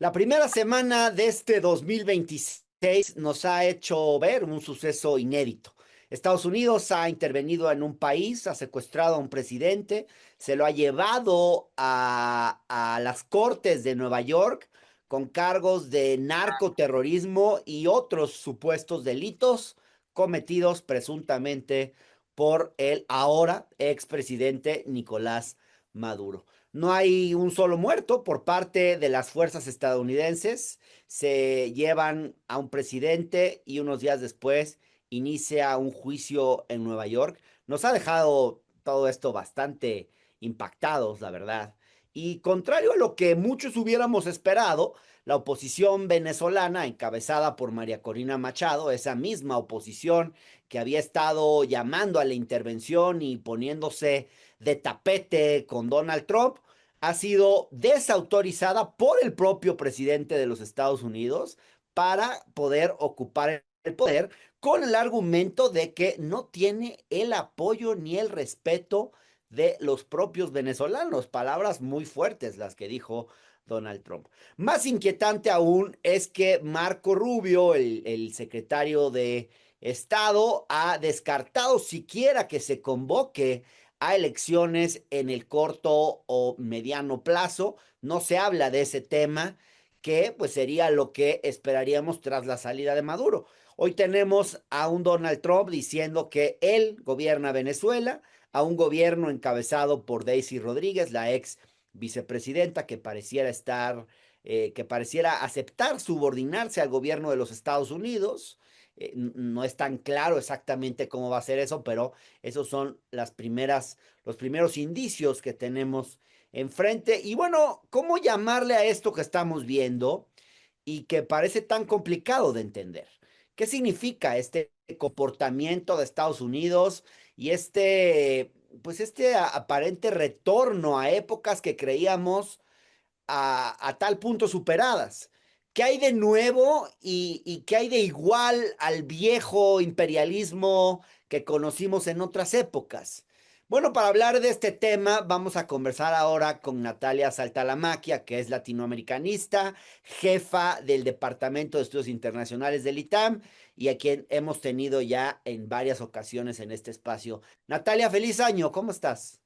La primera semana de este 2026 nos ha hecho ver un suceso inédito. Estados Unidos ha intervenido en un país, ha secuestrado a un presidente, se lo ha llevado a las cortes de Nueva York con cargos de narcoterrorismo y otros supuestos delitos cometidos presuntamente por el ahora expresidente Nicolás Maduro. No hay un solo muerto por parte de las fuerzas estadounidenses. Se llevan a un presidente y unos días después inicia un juicio en Nueva York. Nos ha dejado todo esto bastante impactados, la verdad. Y contrario a lo que muchos hubiéramos esperado, la oposición venezolana, encabezada por María Corina Machado, esa misma oposición que había estado llamando a la intervención y poniéndose de tapete con Donald Trump, ha sido desautorizada por el propio presidente de los Estados Unidos para poder ocupar el poder con el argumento de que no tiene el apoyo ni el respeto de los propios venezolanos. Palabras muy fuertes las que dijo Donald Trump. Más inquietante aún es que Marco Rubio, el secretario de Estado, ha descartado siquiera que se convoque a elecciones en el corto o mediano plazo. No se habla de ese tema, que pues sería lo que esperaríamos tras la salida de Maduro. Hoy tenemos a un Donald Trump diciendo que él gobierna Venezuela, a un gobierno encabezado por Daisy Rodríguez, la ex vicepresidenta, que pareciera aceptar subordinarse al gobierno de los Estados Unidos. No es tan claro exactamente cómo va a ser eso, pero esos son los primeros indicios que tenemos enfrente. Y bueno, ¿cómo llamarle a esto que estamos viendo y que parece tan complicado de entender? ¿Qué significa este comportamiento de Estados Unidos y este aparente retorno a épocas que creíamos a tal punto superadas? ¿Qué hay de nuevo y qué hay de igual al viejo imperialismo que conocimos en otras épocas? Bueno, para hablar de este tema, vamos a conversar ahora con Natalia Saltalamaquia, que es latinoamericanista, jefa del Departamento de Estudios Internacionales del ITAM y a quien hemos tenido ya en varias ocasiones en este espacio. Natalia, feliz año, ¿cómo estás?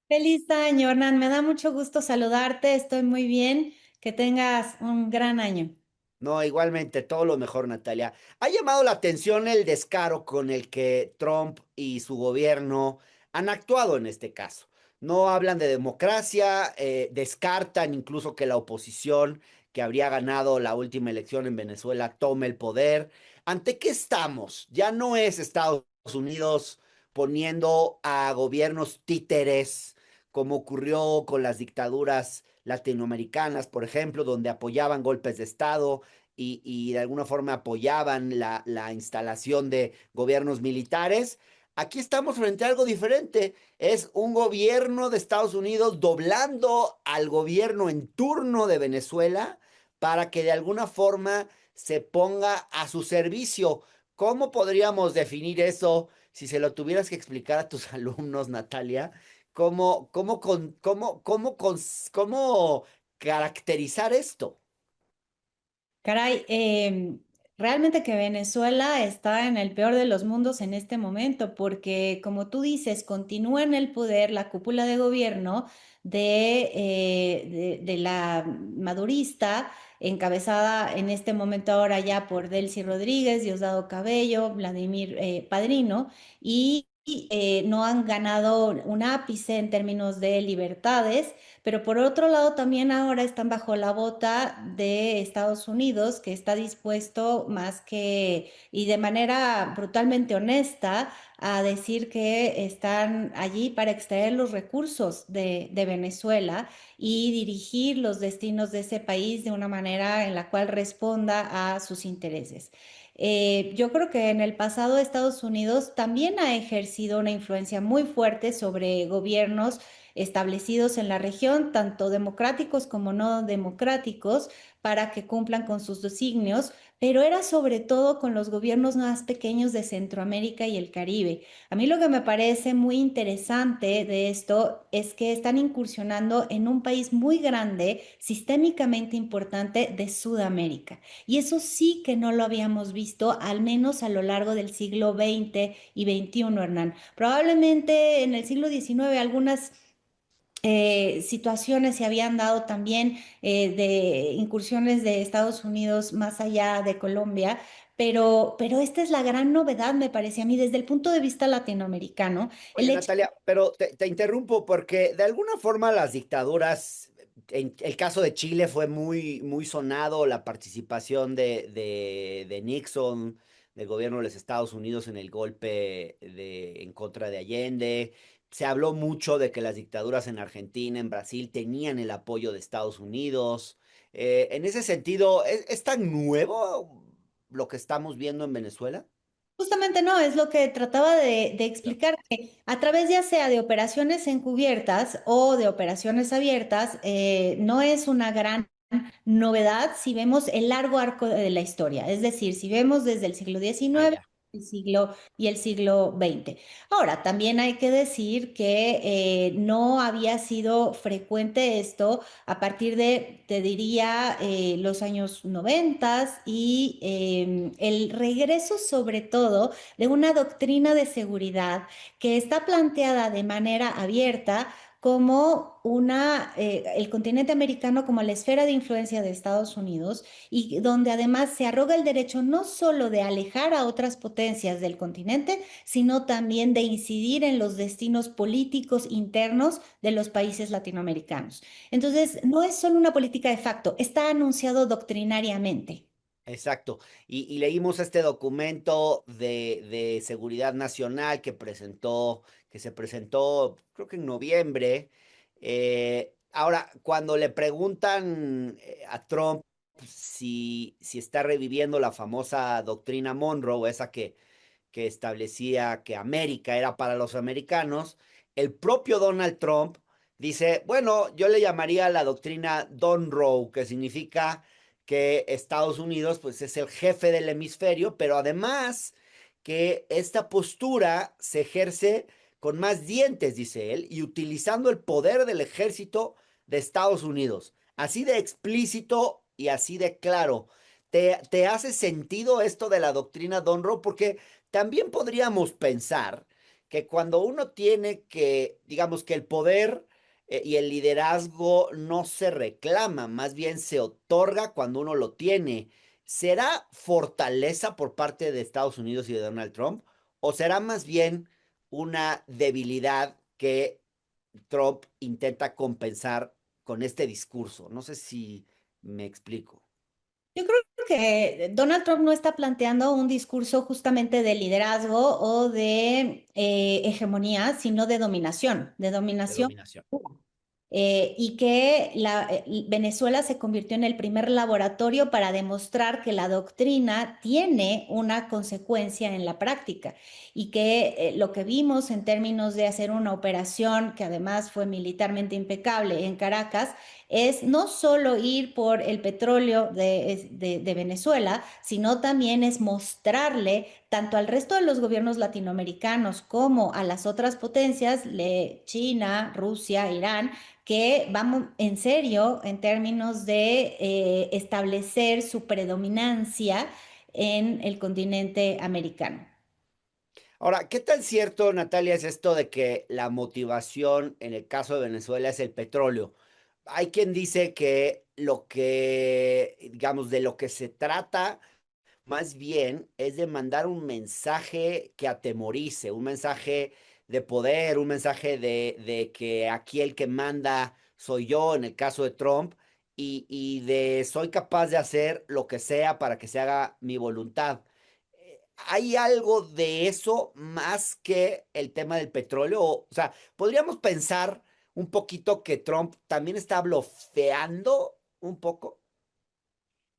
Feliz año, Hernán. Me da mucho gusto saludarte. Estoy muy bien. Que tengas un gran año. No, igualmente, todo lo mejor, Natalia. Ha llamado la atención el descaro con el que Trump y su gobierno han actuado en este caso. No hablan de democracia, descartan incluso que la oposición que habría ganado la última elección en Venezuela tome el poder. ¿Ante qué estamos? Ya no es Estados Unidos poniendo a gobiernos títeres, como ocurrió con las dictaduras latinoamericanas, por ejemplo, donde apoyaban golpes de Estado y de alguna forma apoyaban la instalación de gobiernos militares. Aquí estamos frente a algo diferente. Es un gobierno de Estados Unidos doblando al gobierno en turno de Venezuela para que de alguna forma se ponga a su servicio. ¿Cómo podríamos definir eso si se lo tuvieras que explicar a tus alumnos, Natalia? ¿Cómo caracterizar esto? Caray, realmente que Venezuela está en el peor de los mundos en este momento, porque como tú dices, continúa en el poder la cúpula de gobierno de la madurista, encabezada en este momento ahora ya por Delcy Rodríguez, Diosdado Cabello, Vladimir Padrino, y no han ganado un ápice en términos de libertades. Pero por otro lado, también ahora están bajo la bota de Estados Unidos, que está dispuesto más que, y de manera brutalmente honesta, a decir que están allí para extraer los recursos de Venezuela y dirigir los destinos de ese país de una manera en la cual responda a sus intereses. Yo creo que en el pasado Estados Unidos también ha ejercido una influencia muy fuerte sobre gobiernos establecidos en la región, tanto democráticos como no democráticos, para que cumplan con sus designios, pero era sobre todo con los gobiernos más pequeños de Centroamérica y el Caribe. A mí lo que me parece muy interesante de esto es que están incursionando en un país muy grande, sistémicamente importante de Sudamérica. Y eso sí que no lo habíamos visto, al menos a lo largo del siglo XX y XXI, Hernán. Probablemente en el siglo XIX algunas situaciones se habían dado también de incursiones de Estados Unidos más allá de Colombia, pero esta es la gran novedad, me parece a mí, desde el punto de vista latinoamericano, el Oye, hecho. Natalia, pero te interrumpo porque de alguna forma las dictaduras, en el caso de Chile fue muy sonado la participación de Nixon, del gobierno de los Estados Unidos en el golpe en contra de Allende. Se habló mucho de que las dictaduras en Argentina, en Brasil, tenían el apoyo de Estados Unidos. En ese sentido, es tan nuevo lo que estamos viendo en Venezuela? Justamente no, es lo que trataba de Ya. explicar, que a través ya sea de operaciones encubiertas o de operaciones abiertas, no es una gran novedad si vemos el largo arco de la historia, es decir, si vemos desde el siglo Ah, XIX, ya. el siglo XX. Ahora, también hay que decir que no había sido frecuente esto a partir de, te diría, los años 90 y el regreso sobre todo de una doctrina de seguridad que está planteada de manera abierta como el continente americano como la esfera de influencia de Estados Unidos y donde además se arroga el derecho no solo de alejar a otras potencias del continente, sino también de incidir en los destinos políticos internos de los países latinoamericanos. Entonces, no es solo una política de facto, está anunciado doctrinariamente. Exacto. Y leímos este documento de seguridad nacional que se presentó, creo que en noviembre. Ahora, cuando le preguntan a Trump si está reviviendo la famosa doctrina Monroe, esa que establecía que América era para los americanos, el propio Donald Trump dice, bueno, yo le llamaría la doctrina Don Roe, que significa que Estados Unidos pues es el jefe del hemisferio, pero además que esta postura se ejerce con más dientes, dice él, y utilizando el poder del ejército de Estados Unidos. Así de explícito y así de claro. ¿Te hace sentido esto de la doctrina Don Roe? Porque también podríamos pensar que cuando uno tiene que, digamos que el poder y el liderazgo no se reclama, más bien se otorga cuando uno lo tiene. ¿Será fortaleza por parte de Estados Unidos y de Donald Trump? ¿O será más bien una debilidad que Trump intenta compensar con este discurso? No sé si me explico. Yo creo que Donald Trump no está planteando un discurso justamente de liderazgo o de hegemonía, sino de dominación, de De dominación. dominación. Y que Venezuela se convirtió en el primer laboratorio para demostrar que la doctrina tiene una consecuencia en la práctica y que lo que vimos en términos de hacer una operación que además fue militarmente impecable en Caracas es no solo ir por el petróleo de Venezuela, sino también es mostrarle tanto al resto de los gobiernos latinoamericanos como a las otras potencias, China, Rusia, Irán, que vamos en serio en términos de establecer su predominancia en el continente americano. Ahora, ¿qué tan cierto, Natalia, es esto de que la motivación en el caso de Venezuela es el petróleo? Hay quien dice que digamos, de lo que se trata más bien es de mandar un mensaje que atemorice, un mensaje de poder, un mensaje de que aquí el que manda soy yo, en el caso de Trump, y de soy capaz de hacer lo que sea para que se haga mi voluntad. ¿Hay algo de eso más que el tema del petróleo? O sea, podríamos pensar un poquito que Trump también está blofeando un poco.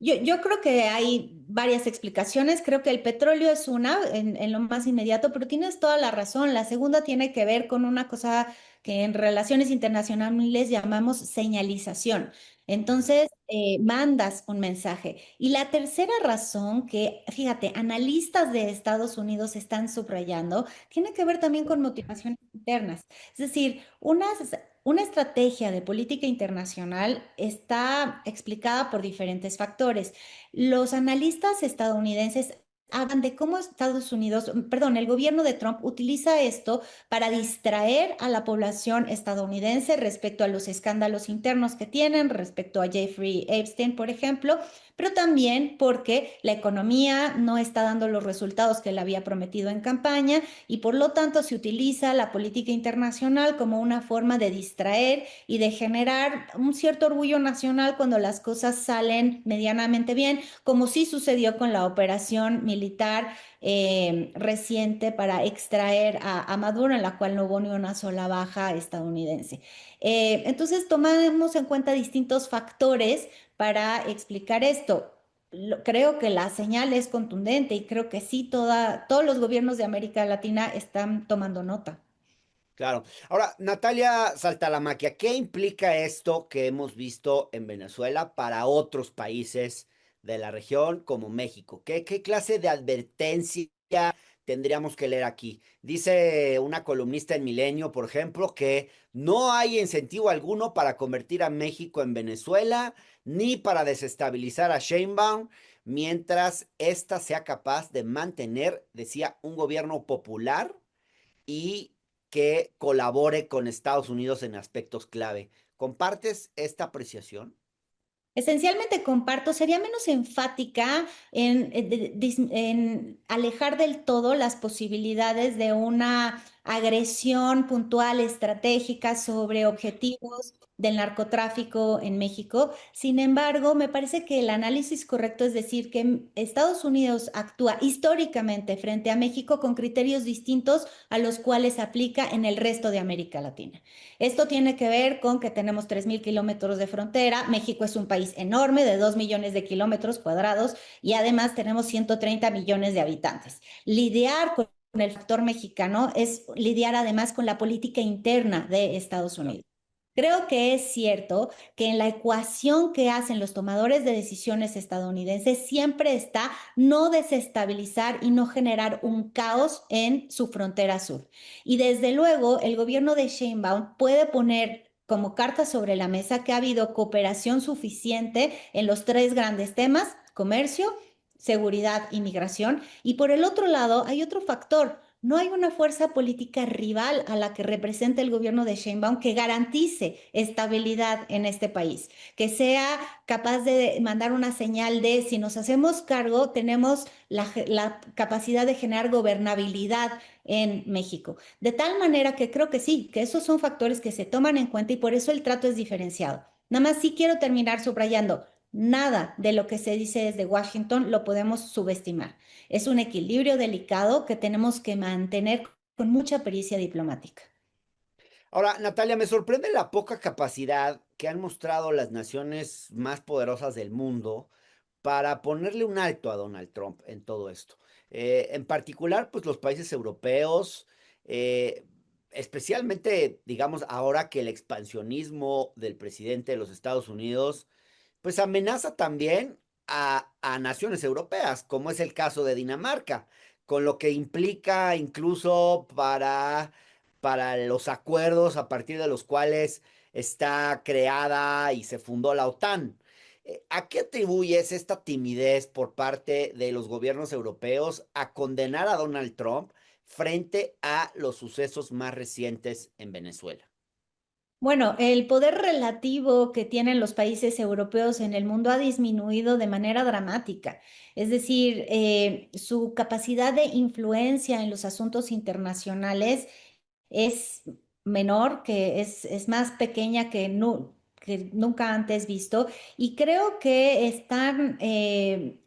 Yo creo que hay varias explicaciones. Creo que el petróleo es una en lo más inmediato, pero tienes toda la razón. La segunda tiene que ver con una cosa que en relaciones internacionales llamamos señalización. Entonces, mandas un mensaje. Y la tercera razón que, fíjate, analistas de Estados Unidos están subrayando, tiene que ver también con motivaciones internas. Es decir, una estrategia de política internacional está explicada por diferentes factores. Los analistas estadounidenses hablan de cómo Estados Unidos, perdón, el gobierno de Trump utiliza esto para distraer a la población estadounidense respecto a los escándalos internos que tienen, respecto a Jeffrey Epstein, por ejemplo, pero también porque la economía no está dando los resultados que le había prometido en campaña y por lo tanto se utiliza la política internacional como una forma de distraer y de generar un cierto orgullo nacional cuando las cosas salen medianamente bien, como sí sucedió con la operación militar reciente para extraer a Maduro, en la cual no hubo ni una sola baja estadounidense. Entonces, tomamos en cuenta distintos factores para explicar esto. Creo que la señal es contundente y creo que sí, todos los gobiernos de América Latina están tomando nota. Claro. Ahora, Natalia Saltalamaquia, ¿qué implica esto que hemos visto en Venezuela para otros países de la región como México? ¿Qué clase de advertencia tendríamos que leer aquí? Dice una columnista en Milenio, por ejemplo, que no hay incentivo alguno para convertir a México en Venezuela, ni para desestabilizar a Sheinbaum, mientras ésta sea capaz de mantener, decía, un gobierno popular y que colabore con Estados Unidos en aspectos clave. ¿Compartes esta apreciación? Esencialmente comparto, sería menos enfática en alejar del todo las posibilidades de una agresión puntual, estratégica sobre objetivos del narcotráfico en México. Sin embargo, me parece que el análisis correcto es decir que Estados Unidos actúa históricamente frente a México con criterios distintos a los cuales aplica en el resto de América Latina. Esto tiene que ver con que tenemos 3.000 kilómetros de frontera. México es un país enorme de 2 millones de kilómetros cuadrados y además tenemos 130 millones de habitantes. Lidiar con el factor mexicano es lidiar además con la política interna de Estados Claro. Unidos. Creo que es cierto que en la ecuación que hacen los tomadores de decisiones estadounidenses siempre está no desestabilizar y no generar un caos en su frontera sur. Y desde luego, el gobierno de Sheinbaum puede poner como carta sobre la mesa que ha habido cooperación suficiente en los tres grandes temas: comercio, seguridad y migración. Y por el otro lado, hay otro factor. No hay una fuerza política rival a la que represente el gobierno de Sheinbaum que garantice estabilidad en este país, que sea capaz de mandar una señal de si nos hacemos cargo, tenemos la capacidad de generar gobernabilidad en México. De tal manera que creo que sí, que esos son factores que se toman en cuenta y por eso el trato es diferenciado. Nada más sí quiero terminar subrayando, nada de lo que se dice desde Washington lo podemos subestimar. Es un equilibrio delicado que tenemos que mantener con mucha pericia diplomática. Ahora, Natalia, me sorprende la poca capacidad que han mostrado las naciones más poderosas del mundo para ponerle un alto a Donald Trump en todo esto. En particular, pues los países europeos, eh, especialmente, digamos, ahora que el expansionismo del presidente de los Estados Unidos pues amenaza también a naciones europeas, como es el caso de Dinamarca, con lo que implica incluso para los acuerdos a partir de los cuales está creada y se fundó la OTAN. ¿A qué atribuyes esta timidez por parte de los gobiernos europeos a condenar a Donald Trump frente a los sucesos más recientes en Venezuela? Bueno, el poder relativo que tienen los países europeos en el mundo ha disminuido de manera dramática. Es decir, su capacidad de influencia en los asuntos internacionales es menor, es más pequeña que nunca antes visto. Y creo que están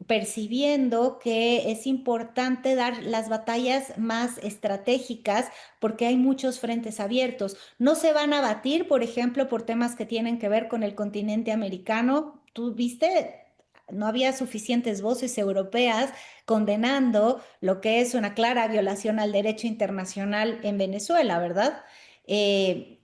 percibiendo que es importante dar las batallas más estratégicas porque hay muchos frentes abiertos. No se van a batir, por ejemplo, por temas que tienen que ver con el continente americano. ¿Tú viste? No había suficientes voces europeas condenando lo que es una clara violación al derecho internacional en Venezuela, ¿verdad? Eh,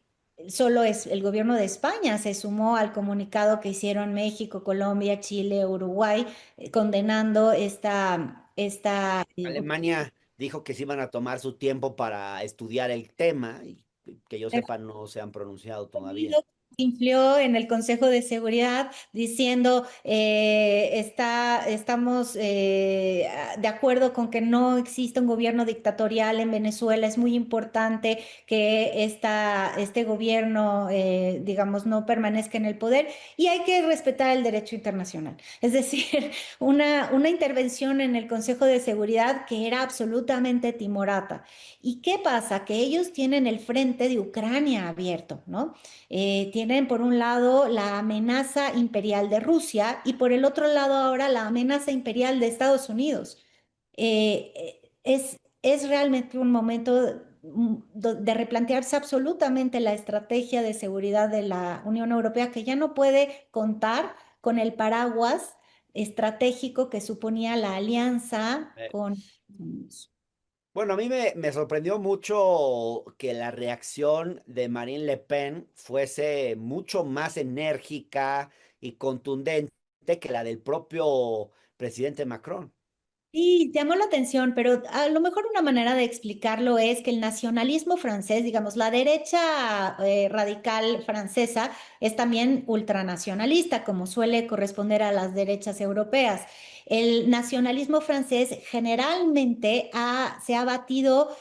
solo es el gobierno de España se sumó al comunicado que hicieron México, Colombia, Chile, Uruguay, condenando esta Alemania dijo que se iban a tomar su tiempo para estudiar el tema y que yo sepa no se han pronunciado todavía. Unido influyó en el Consejo de Seguridad diciendo estamos de acuerdo con que no exista un gobierno dictatorial en Venezuela. Es muy importante que este gobierno, digamos, no permanezca en el poder y hay que respetar el derecho internacional. Es decir, una intervención en el Consejo de Seguridad que era absolutamente timorata. ¿Y qué pasa? Que ellos tienen el frente de Ucrania abierto, ¿no? Tienen por un lado la amenaza imperial de Rusia y por el otro lado ahora la amenaza imperial de Estados Unidos. Es realmente un momento de replantearse absolutamente la estrategia de seguridad de la Unión Europea, que ya no puede contar con el paraguas estratégico que suponía la alianza Eh, con Estados Unidos. Bueno, a mí me sorprendió mucho que la reacción de Marine Le Pen fuese mucho más enérgica y contundente que la del propio presidente Macron. Sí, llamó la atención, pero a lo mejor una manera de explicarlo es que el nacionalismo francés, digamos, la derecha radical francesa es también ultranacionalista, como suele corresponder a las derechas europeas. El nacionalismo francés generalmente se ha batido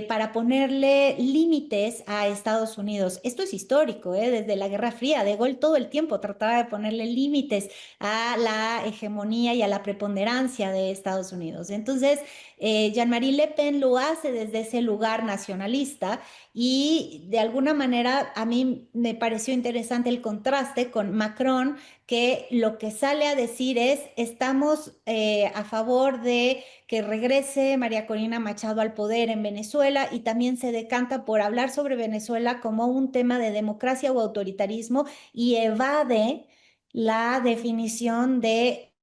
para ponerle límites a Estados Unidos. Esto es histórico, desde la Guerra Fría. De Gaulle todo el tiempo trataba de ponerle límites a la hegemonía y a la preponderancia de Estados Unidos. Entonces, Jean-Marie Le Pen lo hace desde ese lugar nacionalista y de alguna manera a mí me pareció interesante el contraste con Macron, que lo que sale a decir es, estamos a favor de que regrese María Corina Machado al poder en Venezuela y también se decanta por hablar sobre Venezuela como un tema de democracia o autoritarismo y evade la definición de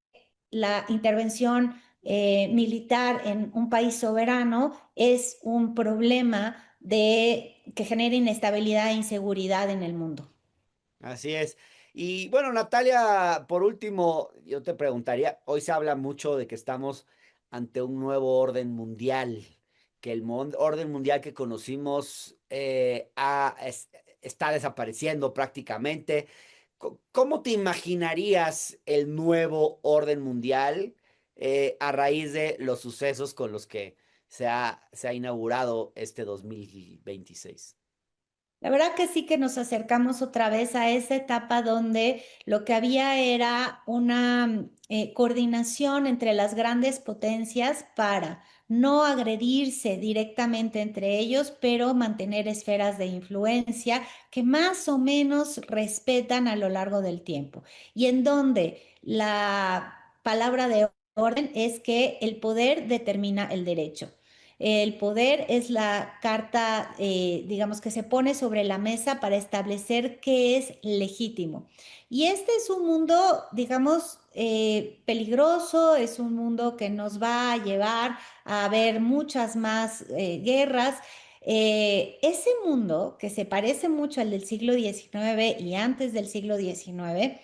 la intervención militar en un país soberano es un problema que genera inestabilidad e inseguridad en el mundo. Así es. Y bueno, Natalia, por último, yo te preguntaría, hoy se habla mucho de que estamos ante un nuevo orden mundial, que el orden mundial que conocimos está desapareciendo prácticamente. ¿Cómo te imaginarías el nuevo orden mundial a raíz de los sucesos con los que se ha inaugurado este 2026? La verdad que sí que nos acercamos otra vez a esa etapa donde lo que había era una coordinación entre las grandes potencias para no agredirse directamente entre ellos, pero mantener esferas de influencia que más o menos respetan a lo largo del tiempo. Y en donde la palabra de orden es que el poder determina el derecho. El poder es la carta, digamos, que se pone sobre la mesa para establecer qué es legítimo. Y este es un mundo, digamos, peligroso, es un mundo que nos va a llevar a ver muchas más guerras. Ese mundo, que se parece mucho al del siglo XIX y antes del siglo XIX,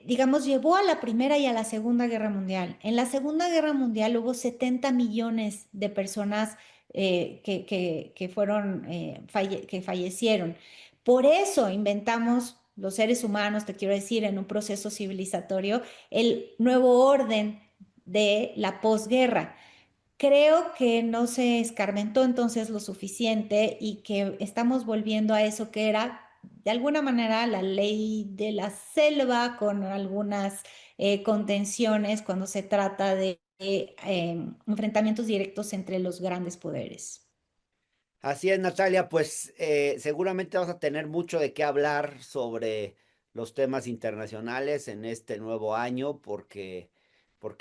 digamos, llevó a la Primera y a la Segunda Guerra Mundial. En la Segunda Guerra Mundial hubo 70 millones de personas que fueron, que fallecieron. Por eso inventamos los seres humanos, te quiero decir, en un proceso civilizatorio, el nuevo orden de la posguerra. Creo que no se escarmentó entonces lo suficiente y que estamos volviendo a eso que era de alguna manera la ley de la selva con algunas contenciones cuando se trata de enfrentamientos directos entre los grandes poderes. Así es, Natalia, pues seguramente vas a tener mucho de qué hablar sobre los temas internacionales en este nuevo año, porque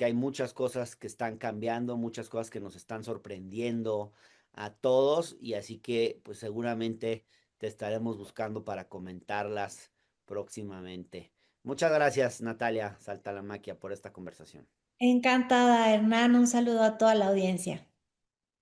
hay muchas cosas que están cambiando, muchas cosas que nos están sorprendiendo a todos, y así que pues seguramente te estaremos buscando para comentarlas próximamente. Muchas gracias, Natalia Saltalamaquia, por esta conversación. Encantada, Hernán. Un saludo a toda la audiencia.